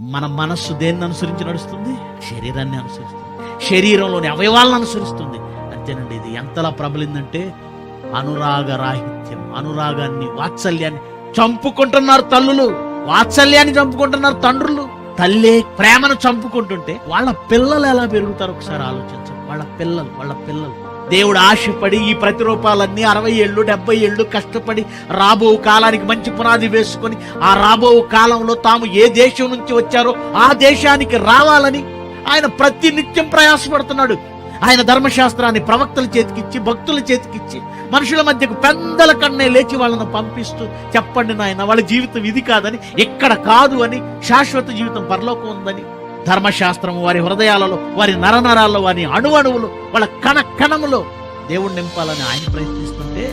మన మనస్సు దేన్ని అనుసరించి నడుస్తుంది? శరీరాన్ని అనుసరిస్తుంది, శరీరంలోని అవయవాలను అనుసరిస్తుంది. అంతేనండి. ఇది ఎంతలా ప్రబలిందంటే అనురాగ రాహిత్యం, అనురాగాన్ని, వాత్సల్యాన్ని చంపుకుంటున్నారు తల్లులు, వాత్సల్యాన్ని చంపుకుంటున్నారు తండ్రులు. తల్లి ప్రేమను చంపుకుంటుంటే వాళ్ళ పిల్లలు ఎలా పెరుగుతారు ఒకసారి ఆలోచించండి. వాళ్ళ పిల్లలు దేవుడు ఆశపడి ఈ ప్రతిరూపాలన్నీ 60 ఏళ్ళు 70 ఏళ్ళు కష్టపడి రాబో కాలానికి మంచి పునాది వేసుకొని ఆ రాబో కాలంలో తాము ఏ దేశం నుంచి వచ్చారో ఆ దేశానికి రావాలని ఆయన ప్రతి నిత్యం ప్రయాసపడుతున్నాడు. ఆయన ధర్మశాస్త్రాన్ని ప్రవక్తల చేతికిచ్చి, భక్తుల చేతికిచ్చి, మనుషుల మధ్యకు పెద్దల కన్నే లేచి వాళ్ళను పంపిస్తూ, చెప్పండి నాయన వాళ్ళ జీవితం ఇది కాదని, ఇక్కడ కాదు అని, శాశ్వత జీవితం పరలోకం ఉందని, ధర్మశాస్త్రం వారి హృదయాలలో, వారి నరనరాల్లో, వారి అణువణువులు, వాళ్ళ కణములో దేవుడు నింపాలని ఆయన ప్రయత్నిస్తుంటే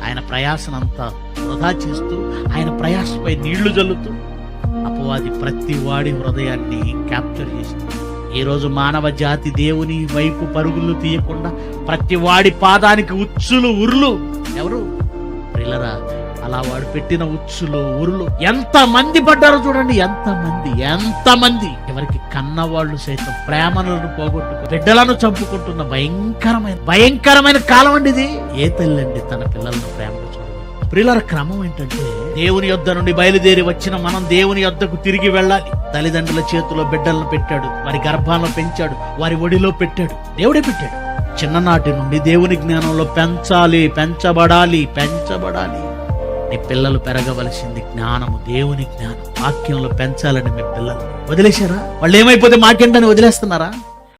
ఆయన ప్రయాసనంతా వృధా చేస్తూ, ఆయన ప్రయాసపై నీళ్లు జల్లుతూ అపవాది ప్రతి వాడి హృదయాన్ని క్యాప్చర్ చేసింది. ఈరోజు మానవ జాతి దేవుని వైపు పరుగులు తీయకుండా ప్రతి వాడి పాదానికి ఉచ్చులు, ఉరులు. ఎవరు? ప్రియులారా, అలా వాడు పెట్టిన ఉచ్చులు, ఉరులు ఎంత మంది పడ్డారో చూడండి. ఎంతమంది ఎవరికి కన్నవాళ్ళు సైతం ప్రేమలను పోగొట్టుకు బిడ్డలను చంపుకుంటున్న భయంకరమైన కాలం అండి ఇది. ఏ తల్లి తన పిల్లలను ప్రేమగా చూడదు? ప్రియులార, క్రమం ఏంటంటే దేవుని యొద్ద నుండి బయలుదేరి వచ్చిన మనం దేవుని యొద్దకు తిరిగి వెళ్ళాలి. తల్లిదండ్రుల చేతిలో బిడ్డలను పెట్టాడు, వారి గర్భాలను పెంచాడు, వారి ఒడిలో పెట్టాడు, దేవుడే పెట్టాడు. చిన్ననాటి నుండి దేవుని జ్ఞానంలో పెంచబడాలి. నీ పిల్లలు పెరగవలసింది జ్ఞానము, దేవుని జ్ఞానం, వాక్యంలో పెంచాలని మీ పిల్లలు వదిలేశారా? వాళ్ళు ఏమైపోతే మాకేంటని వదిలేస్తున్నారా?